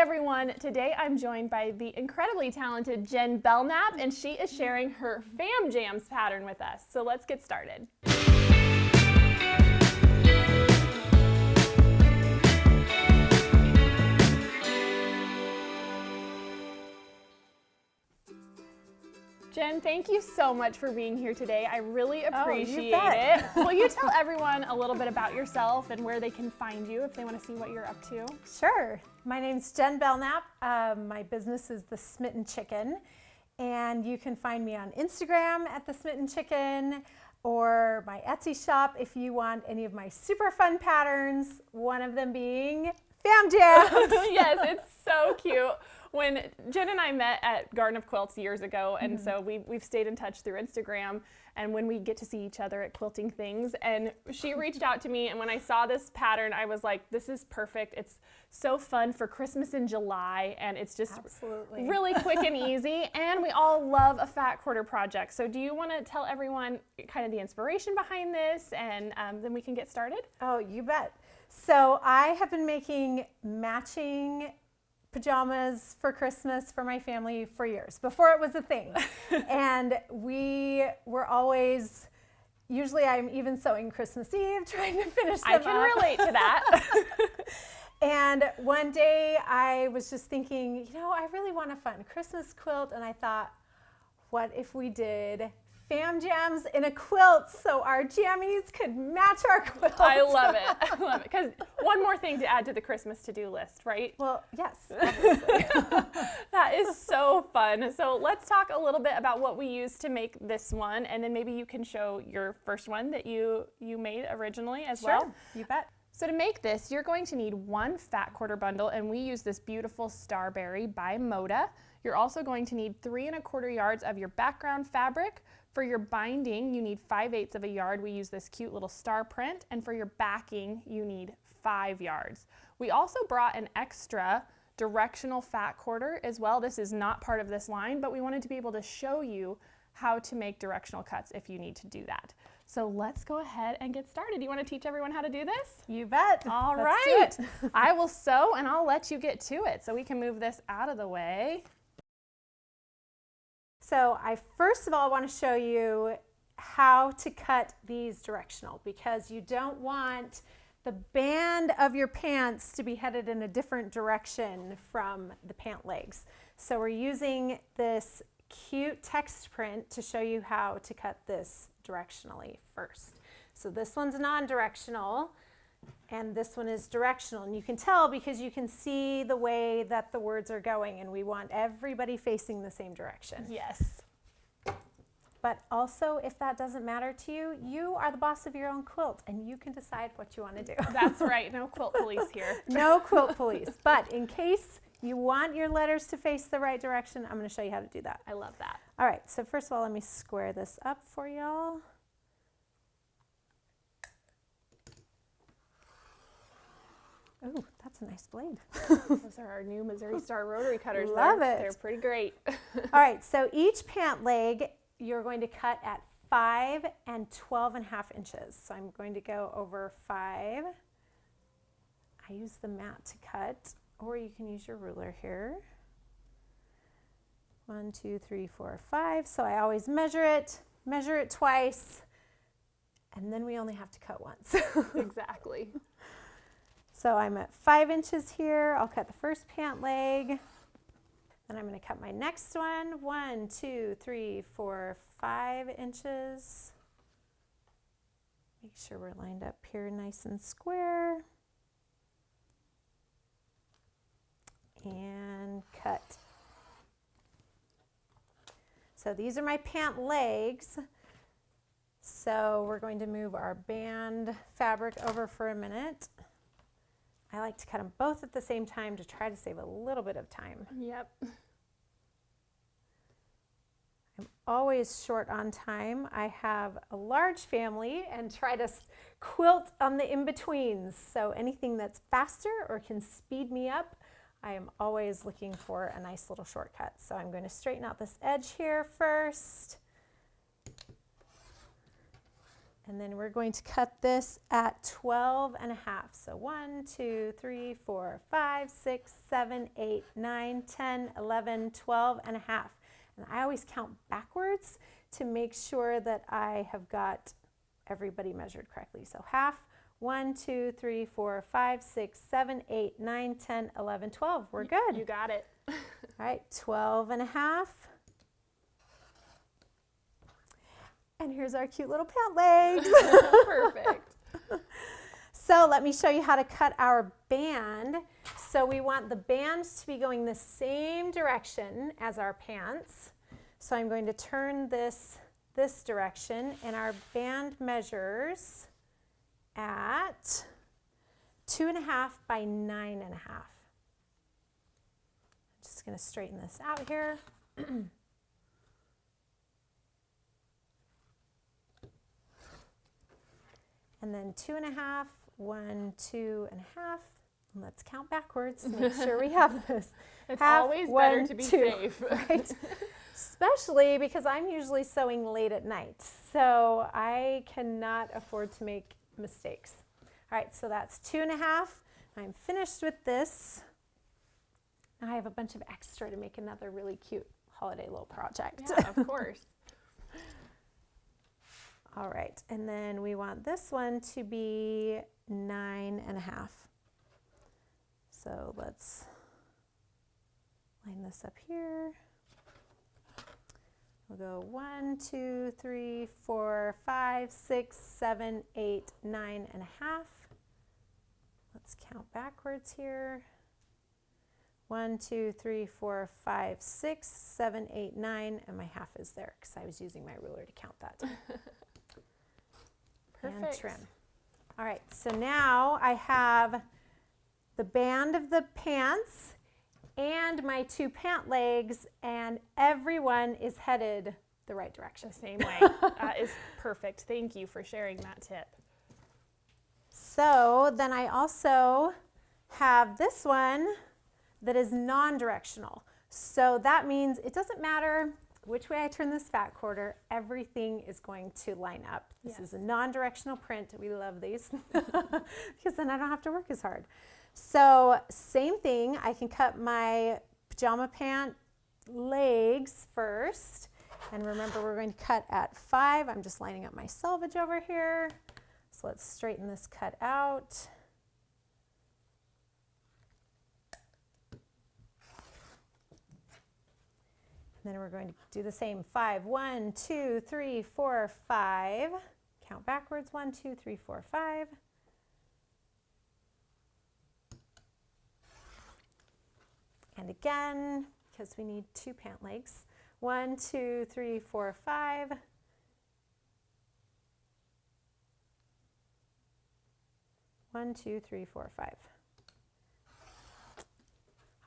everyone. Today I'm joined by the incredibly talented Jen Belnap, and she is sharing her Fam Jams pattern with us. So let's get started. Jen, thank you so much for being here today. I really appreciate it. Will you tell everyone a little bit about yourself and where they can find you if they want to see what you're up to? Sure. My name's Jen Belnap. My business is The Smitten Chicken, and you can find me on Instagram at The Smitten Chicken or my Etsy shop if you want any of my super fun patterns, one of them being Fam Jams. Yes, it's so cute. When Jen and I met at Garden of Quilts years ago, and so we've stayed in touch through Instagram, and when we get to see each other at Quilting Things, and she reached out to me, and when I saw this pattern, I was like, this is perfect. It's so fun for Christmas in July, and it's just really quick and easy, and we all love a fat quarter project. So do you want to tell everyone kind of the inspiration behind this, and then we can get started? Oh, you bet. So I have been making matching pajamas for Christmas for my family for years, before it was a thing. And we were always, usually I'm even sewing Christmas Eve, trying to finish them I can relate to that. And one day I was just thinking, you know, I really want a fun Christmas quilt. And I thought, what if we did Fam Jams in a quilt so our jammies could match our quilt? I love it. I love it. Because one more thing to add to the Christmas to-do list, right? Well, yes, obviously. That is so fun. So let's talk a little bit about what we use to make this one, and then maybe you can show your first one that you made originally as well. Sure, you bet. So to make this, you're going to need one fat quarter bundle, and we use this beautiful Starberry by Moda. You're also going to need 3 1/4 yards of your background fabric. For your binding, you need 5/8 of a yard. We use this cute little star print. And for your backing, you need 5 yards. We also brought an extra directional fat quarter as well. This is not part of this line, but we wanted to be able to show you how to make directional cuts if you need to do that. So let's go ahead and get started. You want to teach everyone how to do this? You bet. All Let's right. do it. I will sew and I'll let you get to it so we can move this out of the way. So I first of all want to show you how to cut these directional, because you don't want the band of your pants to be headed in a different direction from the pant legs. So we're using this cute text print to show you how to cut this directionally first. So this one's non-directional and this one is directional, and you can tell because you can see the way that the words are going, and we want everybody facing the same direction. Yes. But also, if that doesn't matter to you, you are the boss of your own quilt and you can decide what you want to do. That's right. No quilt police here. No quilt police. But in case you want your letters to face the right direction, I'm going to show you how to do that. I love that. All right, so first of all, let me square this up for y'all. Oh, that's a nice blade. Those are our new Missouri Star rotary cutters. Love it. They're pretty great. All right, so each pant leg you're going to cut at 5 and 12.5 inches. So I'm going to go over 5. I use the mat to cut, or you can use your ruler here. 1, 2, 3, 4, 5. So I always measure it twice, and then we only have to cut once. Exactly. So I'm at 5 inches here. I'll cut the first pant leg. Then I'm going to cut my next one. 1, 2, 3, 4, 5 inches. Make sure we're lined up here nice and square. And cut. So these are my pant legs. So we're going to move our band fabric over for a minute. I like to cut them both at the same time to try to save a little bit of time. Yep. I'm always short on time. I have a large family and try to quilt on the in-betweens. So anything that's faster or can speed me up, I am always looking for a nice little shortcut. So I'm going to straighten out this edge here first. And then we're going to cut this at 12 and a half. So 1, 2, 3, 4, 5, 6, 7, 8, 9, 10, 11, 12 and a half. And I always count backwards to make sure that I have got everybody measured correctly. So half, 1, 2, 3, 4, 5, 6, 7, 8, 9, 10, 11, 12. We're good. You got it. All right, 12 and a half. And here's our cute little pant legs. Perfect. So let me show you how to cut our band. So we want the band to be going the same direction as our pants. So I'm going to turn this direction, and our band measures at 2.5 by 9.5. I'm just going to straighten this out here. And then 2.5, 1, 2.5. And let's count backwards to make sure we have this. It's Half, always 1, better to be 2, safe. right? Especially because I'm usually sewing late at night, so I cannot afford to make mistakes. All right, so that's 2.5. I'm finished with this. Now I have a bunch of extra to make another really cute holiday little project. Yeah, of course. All right, and then we want this one to be 9.5. So let's line this up here. We'll go 1, 2, 3, 4, 5, 6, 7, 8, 9.5. Let's count backwards here. 1, 2, 3, 4, 5, 6, 7, 8, 9, and my half is there because I was using my ruler to count that. Perfect. And trim. All right, so now I have the band of the pants and my 2 pant legs, and everyone is headed the right direction. The same way. That is perfect. Thank you for sharing that tip. So then I also have this one that is non-directional. So that means it doesn't matter which way I turn this fat quarter, everything is going to line up. This is a non-directional print. We love these because then I don't have to work as hard. So same thing, I can cut my pajama pant legs first. And remember, we're going to cut at 5. I'm just lining up my selvage over here. So let's straighten this cut out. And then we're going to do the same 5. 1, 2, 3, 4, 5. Count backwards. 1, 2, 3, 4, 5. And again, because we need 2 pant legs. 1, 2, 3, 4, 5. One, 2, 3, 4, 5.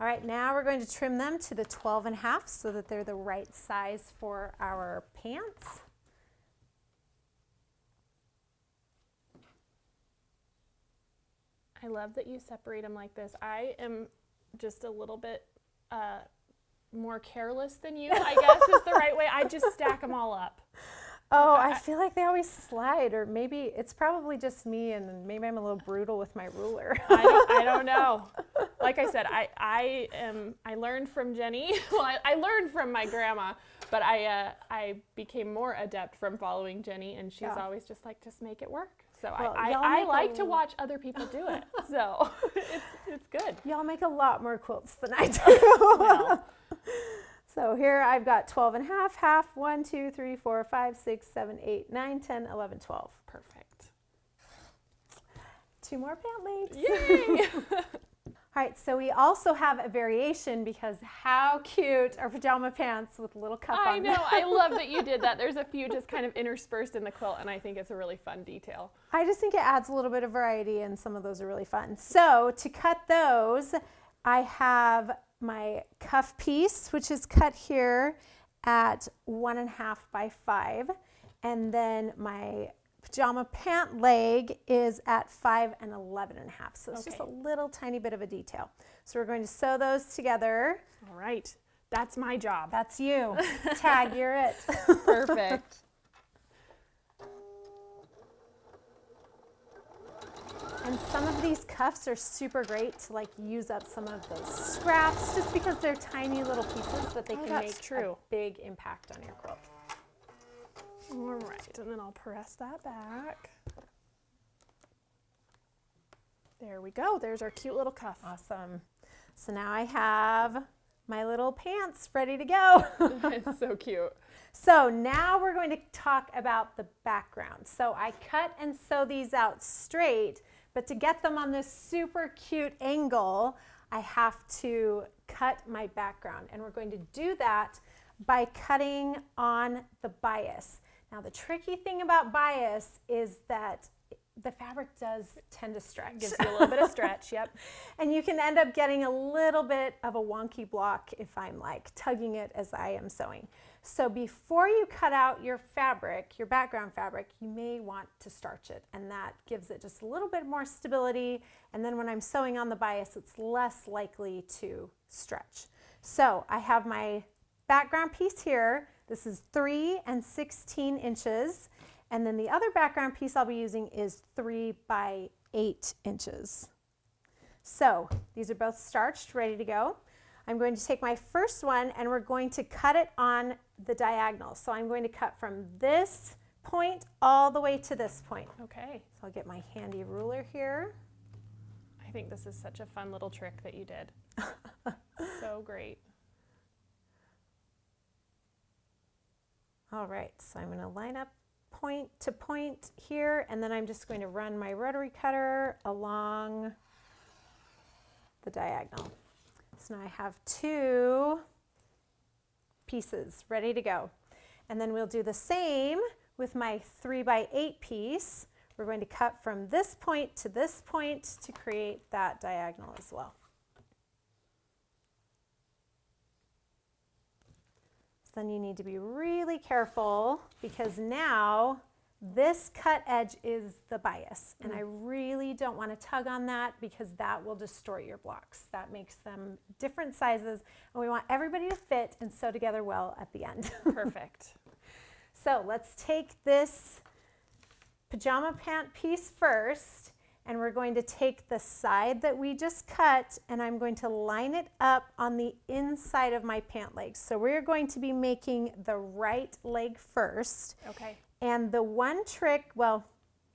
All right, now we're going to trim them to the 12.5 so that they're the right size for our pants. I love that you separate them like this. I am just a little bit more careless than you, I guess is the right way. I just stack them all up. Oh, I feel like they always slide, or maybe it's probably just me, and maybe I'm a little brutal with my ruler. I don't know. Like I said, I learned from Jenny. Well, I learned from my grandma, but I became more adept from following Jenny, and she's always just like, just make it work. So well, I like to watch other people do it. So it's good. Y'all make a lot more quilts than I do. Well. So here I've got 12.5, half, 1, 2, 3, 4, 5, 6, 7, 8, 9, 10, 11, 12. Perfect. 2 more pant legs. Yay! All right, so we also have a variation because how cute are pajama pants with a little cuff on them. I know. I love that you did that. There's a few just kind of interspersed in the quilt, and I think it's a really fun detail. I just think it adds a little bit of variety, and some of those are really fun. So to cut those, I have my cuff piece, which is cut here at 1.5 by 5, and then my pajama pant leg is at 5 and 11.5. So it's just a little tiny bit of a detail. So we're going to sew those together. All right, that's my job. That's you. Tag, you're it. Perfect. And some of these cuffs are super great to like use up some of those scraps just because they're tiny little pieces, but they can make a big impact on your quilt. All right, and then I'll press that back. There we go. There's our cute little cuff. Awesome. So now I have my little pants ready to go. It's so cute. So now we're going to talk about the background. So I cut and sew these out straight, but to get them on this super cute angle, I have to cut my background. And we're going to do that by cutting on the bias. Now the tricky thing about bias is that the fabric does tend to stretch. Gives you a little bit of stretch, yep. And you can end up getting a little bit of a wonky block if I'm like tugging it as I am sewing. So before you cut out your fabric, your background fabric, you may want to starch it, and that gives it just a little bit more stability. And then when I'm sewing on the bias, it's less likely to stretch. So I have my background piece here. This is 3 and 16 inches. And then the other background piece I'll be using is 3 by 8 inches. So these are both starched, ready to go. I'm going to take my first one and we're going to cut it on the diagonal. So I'm going to cut from this point all the way to this point. Okay. So I'll get my handy ruler here. I think this is such a fun little trick that you did. So great. All right, so I'm going to line up point to point here, and then I'm just going to run my rotary cutter along the diagonal. So now I have 2 pieces ready to go. And then we'll do the same with my 3 by 8 piece. We're going to cut from this point to create that diagonal as well. So then you need to be really careful because now this cut edge is the bias, and I really don't want to tug on that because that will distort your blocks. That makes them different sizes, and we want everybody to fit and sew together well at the end. Perfect. So let's take this pajama pant piece first, and we're going to take the side that we just cut, and I'm going to line it up on the inside of my pant leg. So we're going to be making the right leg first. Okay. And the one trick, well,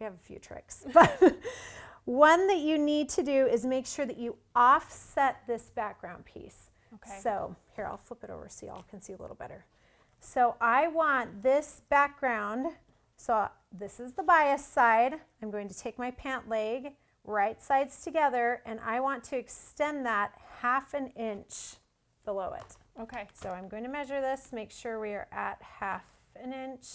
we have a few tricks, but one that you need to do is make sure that you offset this background piece. Okay. So here, I'll flip it over so y'all can see a little better. So I want this background, so this is the bias side. I'm going to take my pant leg, right sides together, and I want to extend that 1/2 inch below it. Okay. So I'm going to measure this, make sure we are at 1/2 inch.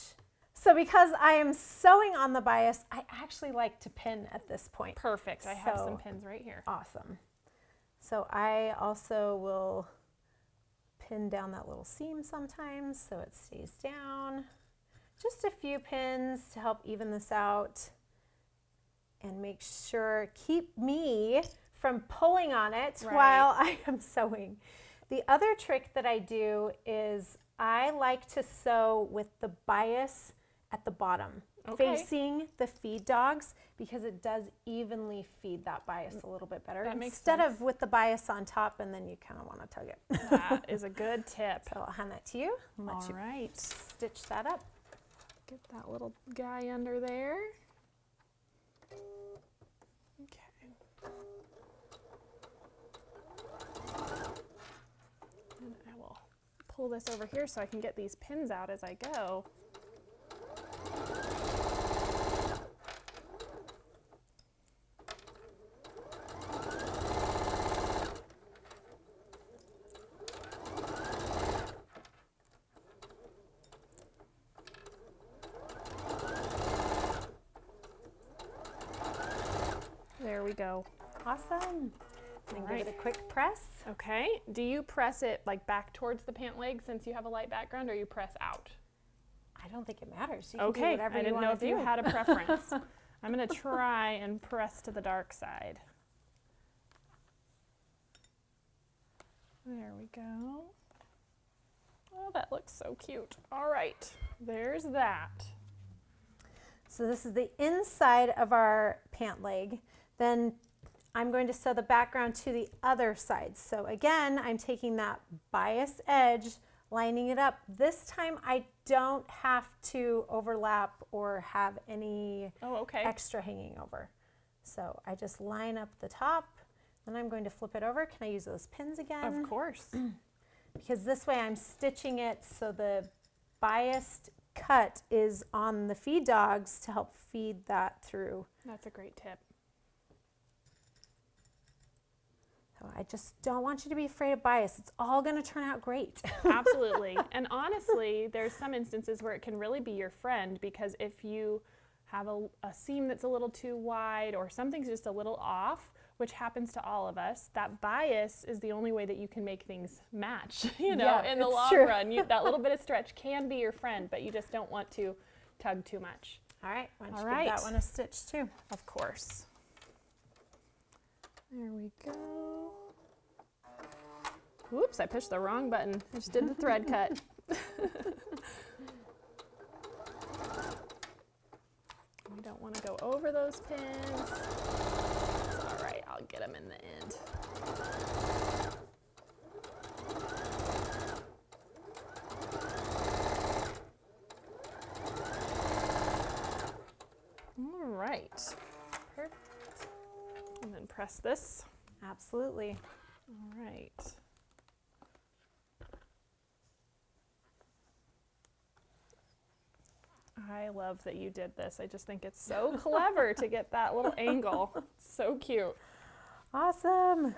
So because I am sewing on the bias, I actually like to pin at this point. Perfect. I have some pins right here. Awesome. So I also will pin down that little seam sometimes so it stays down. Just a few pins to help even this out and make sure, keep me from pulling on it while I am sewing. The other trick that I do is I like to sew with the bias at the bottom, facing the feed dogs, because it does evenly feed that bias a little bit better instead of with the bias on top, and then you kind of want to tug it. That is a good tip. So I'll hand that to you and let you stitch that up. Get that little guy under there. Okay. And I will pull this over here so I can get these pins out as I go. There we go. Awesome. And give it a quick press. Okay. Do you press it like back towards the pant leg since you have a light background, or you press out? I don't think it matters. You can do whatever I didn't know if you you had a preference. I'm going to try and press to the dark side. There we go. Oh, that looks so cute. All right, there's that. So this is the inside of our pant leg. Then I'm going to sew the background to the other side. So again, I'm taking that bias edge, lining it up. This time I don't have to overlap or have any extra hanging over. So I just line up the top, then I'm going to flip it over. Can I use those pins again? Of course. Because this way I'm stitching it so the biased cut is on the feed dogs to help feed that through. That's a great tip. So I just don't want you to be afraid of bias. It's all going to turn out great. Absolutely. And honestly, there's some instances where it can really be your friend, because if you have a seam that's a little too wide or something's just a little off, which happens to all of us, that bias is the only way that you can make things match, you know, Yeah, in the long run. That little bit of stretch can be your friend, but you just don't want to tug too much. All right, why don't you give that one a stitch too? Of course. There we go. Whoops, I pushed the wrong button. I just did the thread cut. We don't want to go over those pins. It's all right, I'll get them in the end. All right. Perfect. And then press this. Absolutely. All right. I love that you did this. I just think it's so clever to get that little angle. So cute. Awesome.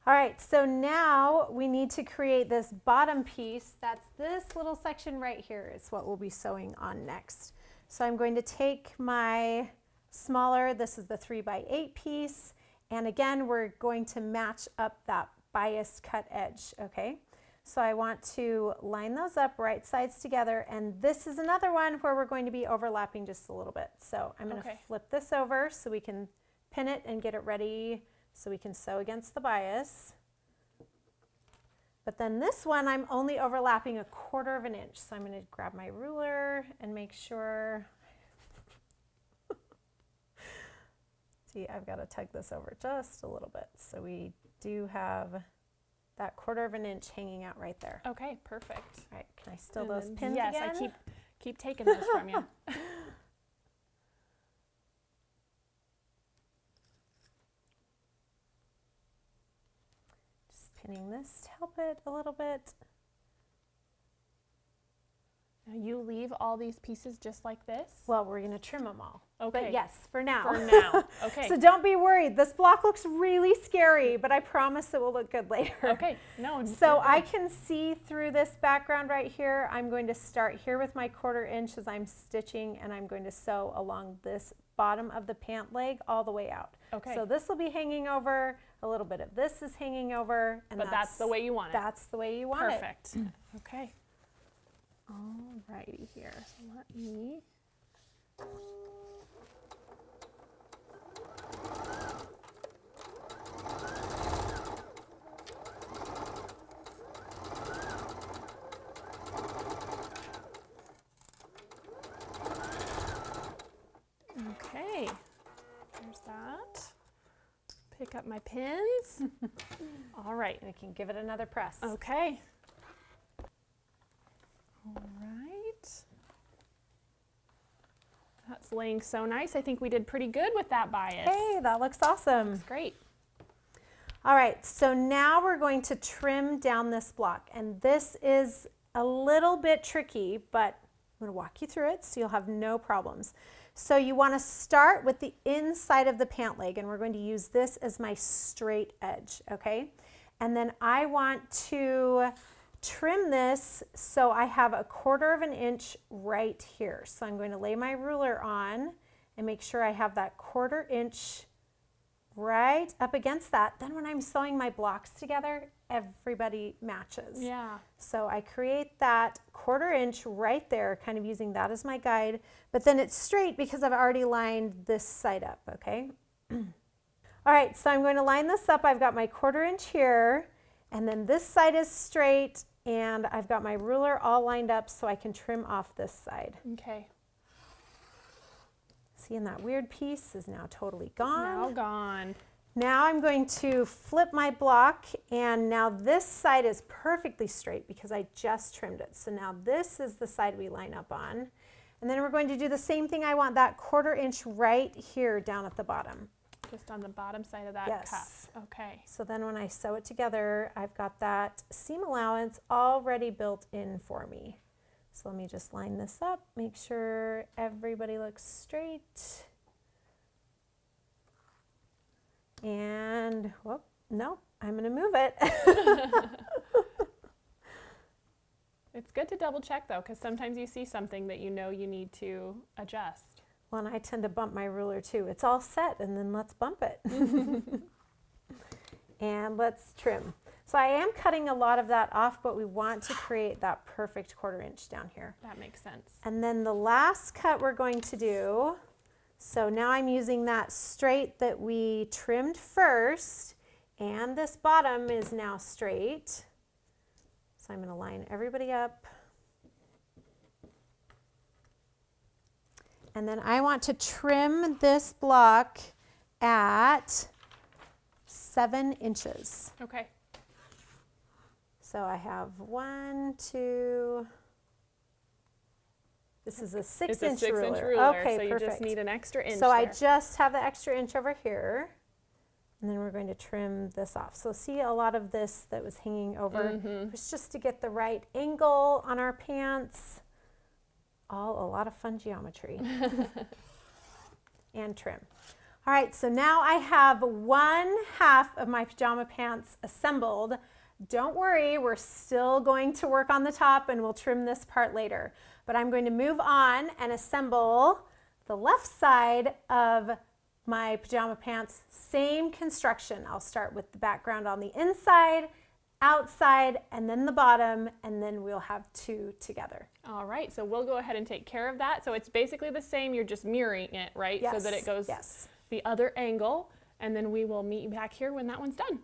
All right, so now we need to create this bottom piece. That's this little section right here is what we'll be sewing on next. So I'm going to take my smaller, this is the 3x8 piece, and again, we're going to match up that biased cut edge, okay? So I want to line those up right sides together, and this is another one where we're going to be overlapping just a little bit. So I'm going to flip this over so we can pin it and get it ready so we can sew against the bias. But then this one, I'm only overlapping 1/4 inch. So I'm going to grab my ruler and make sure. See, I've got to tug this over just a little bit. So we do have that 1/4 inch hanging out right there. Okay, perfect. All right, can I still those pins yes, again? I keep taking those from you. Just pinning this to help it a little bit. Now you leave all these pieces just like this? Well, we're going to trim them all. Okay. But yes, for now. For now. Okay. So don't be worried. This block looks really scary, but I promise it will look good later. Okay. No. So I can see through this background right here. I'm going to start here with my 1/4 inch as I'm stitching, and I'm going to sew along this bottom of the pant leg all the way out. Okay. So this will be hanging over. A little bit of this is hanging over. And but that's the way you want it. That's the way you want it. Perfect. Okay. All righty here. So let me. Okay. There's that. Pick up my pins. All right. And I can give it another press. Okay. All right. That's laying so nice. I think we did pretty good with that bias. Hey, that looks awesome. That's great. All right, so now we're going to trim down this block, and this is a little bit tricky, but I'm going to walk you through it so you'll have no problems. So you want to start with the inside of the pant leg, and we're going to use this as my straight edge, okay? And then I want to trim this so I have 1/4 inch right here. So I'm going to lay my ruler on and make sure I have that 1/4 inch right up against that. Then when I'm sewing my blocks together, everybody matches. Yeah. So I create that 1/4 inch right there, kind of using that as my guide, but then it's straight because I've already lined this side up, okay? All right, so I'm going to line this up. I've got my 1/4 inch here, and then this side is straight, and I've got my ruler all lined up so I can trim off this side. Okay. See, and that weird piece is now totally gone. Now gone. Now I'm going to flip my block, and now this side is perfectly straight because I just trimmed it. So now this is the side we line up on. And then we're going to do the same thing. I want that 1/4 inch right here down at the bottom. Just on the bottom side of that Yes. cuff. Okay. So then when I sew it together, I've got that seam allowance already built in for me. So let me just line this up, make sure everybody looks straight. And, whoop, no, I'm going to move it. It's good to double check though, because sometimes you see something that you know you need to adjust. Well, and I tend to bump my ruler too. It's all set, and then let's bump it. And let's trim. So I am cutting a lot of that off, but we want to create that perfect 1/4 inch down here. That makes sense. And then the last cut we're going to do, so now I'm using that straight that we trimmed first, and this bottom is now straight. So I'm going to line everybody up. And then I want to trim this block at 7 inches. Okay. So I have 1, 2. This is a 6-inch It's a 6-inch ruler. ruler, Okay, so you perfect. just need an extra inch So I there. just have the extra inch over here, and then we're going to trim this off. So see a lot of this that was hanging over was just to get the right angle on our pants. All a lot of fun geometry. And trim. All right, so now I have 1/2 of my pajama pants assembled. Don't worry, we're still going to work on the top and we'll trim this part later. But I'm going to move on and assemble the left side of my pajama pants. Same construction. I'll start with the background on the inside, outside, and then the bottom, and then we'll have 2 together. All right, so we'll go ahead and take care of that. So it's basically the same, you're just mirroring it, right? Yes, So that it goes yes. the other angle, and then we will meet you back here when that one's done.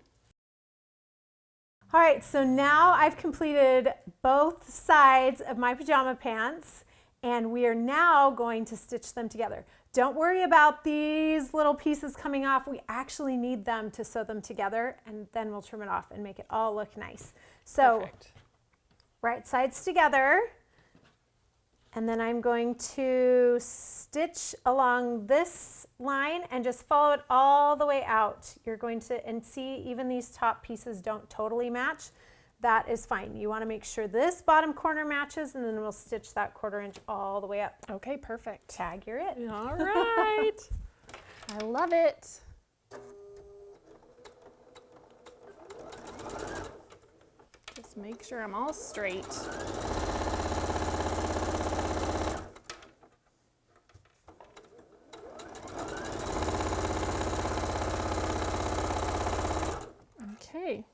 All right, so now I've completed both sides of my pajama pants, and we are now going to stitch them together. Don't worry about these little pieces coming off. We actually need them to sew them together, and then we'll trim it off and make it all look nice. So Perfect. right sides together, and then I'm going to stitch along this line and just follow it all the way out. You're going to, and see, even these top pieces don't totally match. That is fine. You want to make sure this bottom corner matches, and then we'll stitch that 1/4 inch all the way up. Okay, perfect. Tag, you're it. All right. I love it. Just make sure I'm all straight. Okay.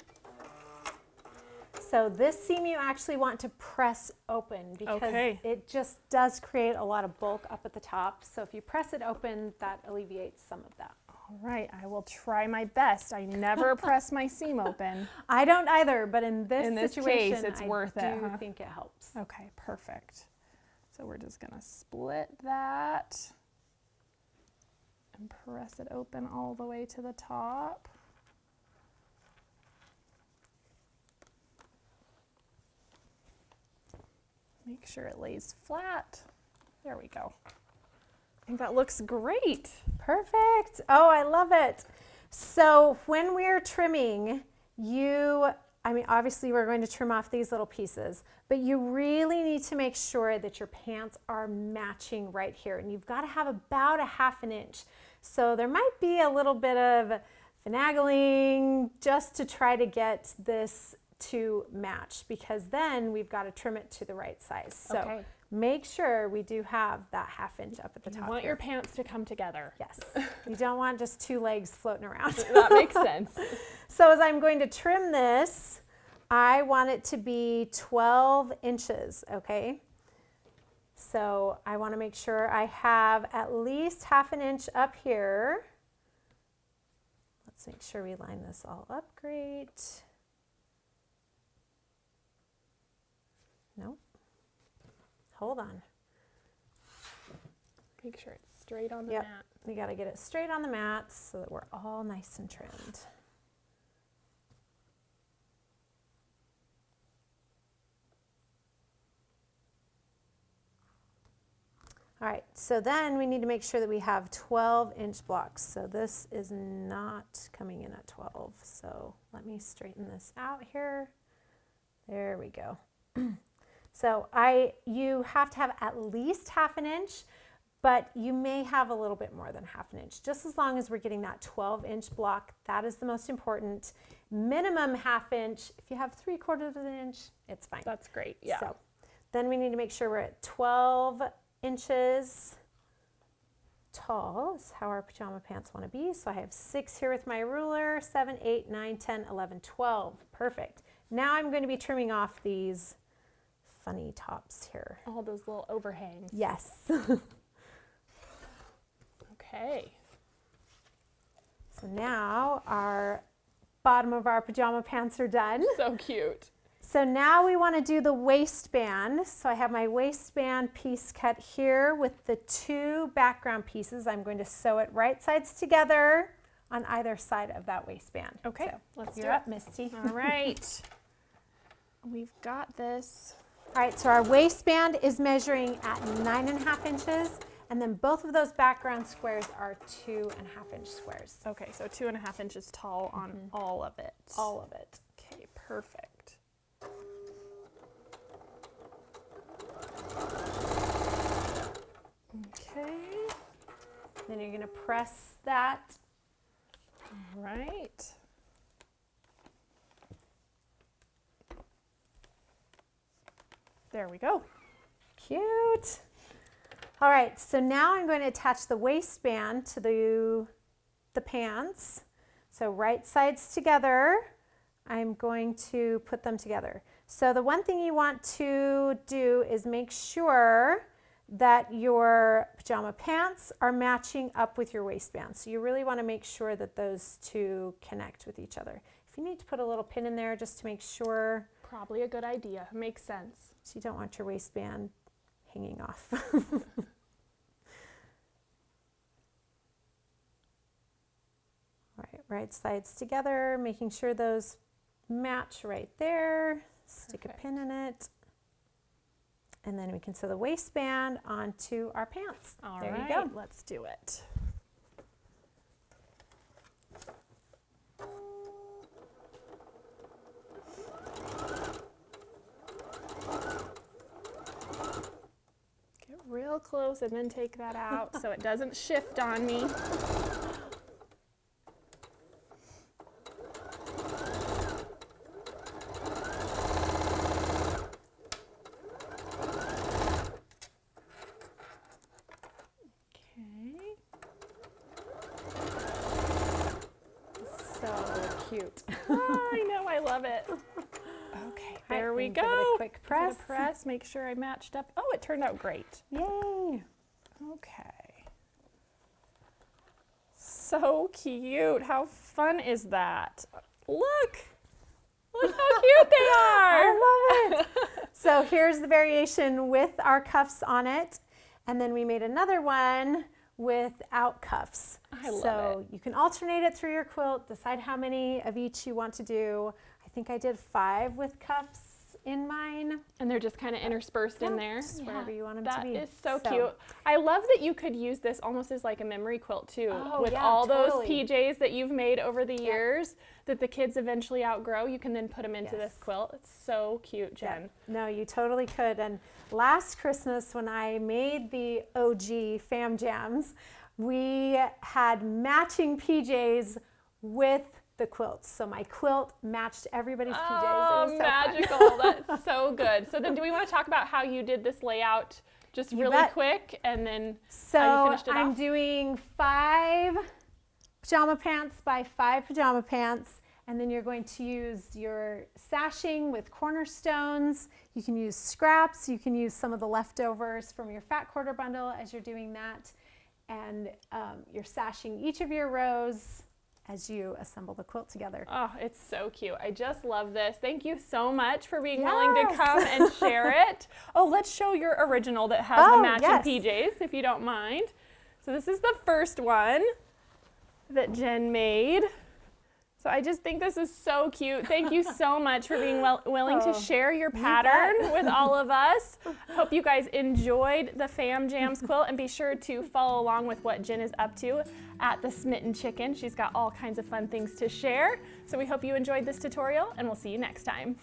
So this seam you actually want to press open because Okay. it just does create a lot of bulk up at the top. So if you press it open, that alleviates some of that. All right, I will try my best. I never press my seam open. I don't either, but in this situation, case, it's I worth it, do huh? think it helps. Okay, perfect. So we're just gonna split that and press it open all the way to the top. Make sure it lays flat. There we go. I think that looks great. Perfect. Oh, I love it. So when we're trimming, obviously we're going to trim off these little pieces, but you really need to make sure that your pants are matching right here. And you've got to have about 1/2 inch. So there might be a little bit of finagling just to try to get this to match, because then we've got to trim it to the right size. So Okay. make sure we do have that 1/2 inch up at the You top want here. your pants to come together. Yes, you don't want just 2 legs floating around. That makes sense. So as I'm going to trim this, I want it to be 12 inches, okay? So I want to make sure I have at least 1/2 inch up here. Let's make sure we line this all up great. Nope. Hold on. Make sure it's straight on the Yep. mat. We got to get it straight on the mat so that we're all nice and trimmed. All right, so then we need to make sure that we have 12-inch blocks. So this is not coming in at 12. So let me straighten this out here. There we go. So you have to have at least 1/2 inch, but you may have a little bit more than 1/2 inch. Just as long as we're getting that 12-inch block, that is the most important. Minimum 1/2 inch. If you have 3/4 inch, it's fine. That's great, yeah. So then we need to make sure we're at 12 inches tall is how our pajama pants want to be. So I have 6 here with my ruler, 7, 8, 9, 10, 11, 12. Perfect. Now I'm going to be trimming off these funny tops here. All those little overhangs. Yes. Okay. So now our bottom of our pajama pants are done. So cute. So now we want to do the waistband. So I have my waistband piece cut here with the 2 background pieces. I'm going to sew it right sides together on either side of that waistband. Okay, so let's do you're it. up, Misty. All right. We've got this. All right, so our waistband is measuring at 9.5 inches, and then both of those background squares are 2.5 inch squares. Okay, so 2.5 inches tall on all of it. All of it. Okay, perfect. Okay. Then you're going to press that. All right. There we go. Cute. All right, so now I'm going to attach the waistband to the pants. So right sides together, I'm going to put them together. So the one thing you want to do is make sure that your pajama pants are matching up with your waistband. So you really want to make sure that those two connect with each other. If you need to put a little pin in there just to make sure. Probably a good idea. Makes sense. So you don't want your waistband hanging off. All right, right sides together, making sure those match right there. Stick a pin in it. And then we can sew the waistband onto our pants. All there right, you go. let's do it. Get real close and then take that out so it doesn't shift on me. Cute. Oh, I know, I love it. Okay, there we go. Give it a quick press. Give it a press, make sure I matched up. Oh, it turned out great. Yay. Okay. So cute. How fun is that? Look how cute they are. I love it. So here's the variation with our cuffs on it. And then we made another one without cuffs. I love so you can alternate it through your quilt, decide how many of each you want to do. I think I did 5 with cuffs in mine. And they're just kind of interspersed in there. Just wherever you want them to be. That is so cute. I love that you could use this almost as like a memory quilt too, with all totally. those PJs that you've made over the years that the kids eventually outgrow. You can then put them into this quilt. It's so cute, Jen. No, you totally could. And last Christmas when I made the OG Fam Jams, we had matching PJs with the quilts. So my quilt matched everybody's PJs. Oh, it was so magical. fun. That's so good. So then do we want to talk about how you did this layout just really bet. quick and then So how you finished it I'm off? doing 5 pajama pants by 5 pajama pants. And then you're going to use your sashing with cornerstones. You can use scraps. You can use some of the leftovers from your fat quarter bundle as you're doing that. And you're sashing each of your rows as you assemble the quilt together. Oh, it's so cute. I just love this. Thank you so much for being willing to come and share it. Oh, let's show your original that has the matching PJs, if you don't mind. So this is the first one that Jen made. So I just think this is so cute. Thank you so much for being willing to share your pattern with all of us. Hope you guys enjoyed the Fam Jams quilt, and be sure to follow along with what Jen is up to at the Smitten Chicken. She's got all kinds of fun things to share. So we hope you enjoyed this tutorial, and we'll see you next time.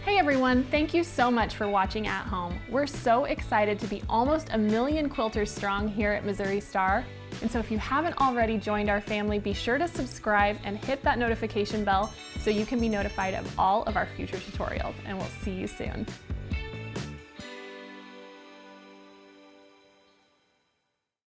Hey everyone, thank you so much for watching at home. We're so excited to be almost 1 million quilters strong here at Missouri Star. And so if you haven't already joined our family, be sure to subscribe and hit that notification bell so you can be notified of all of our future tutorials. And we'll see you soon.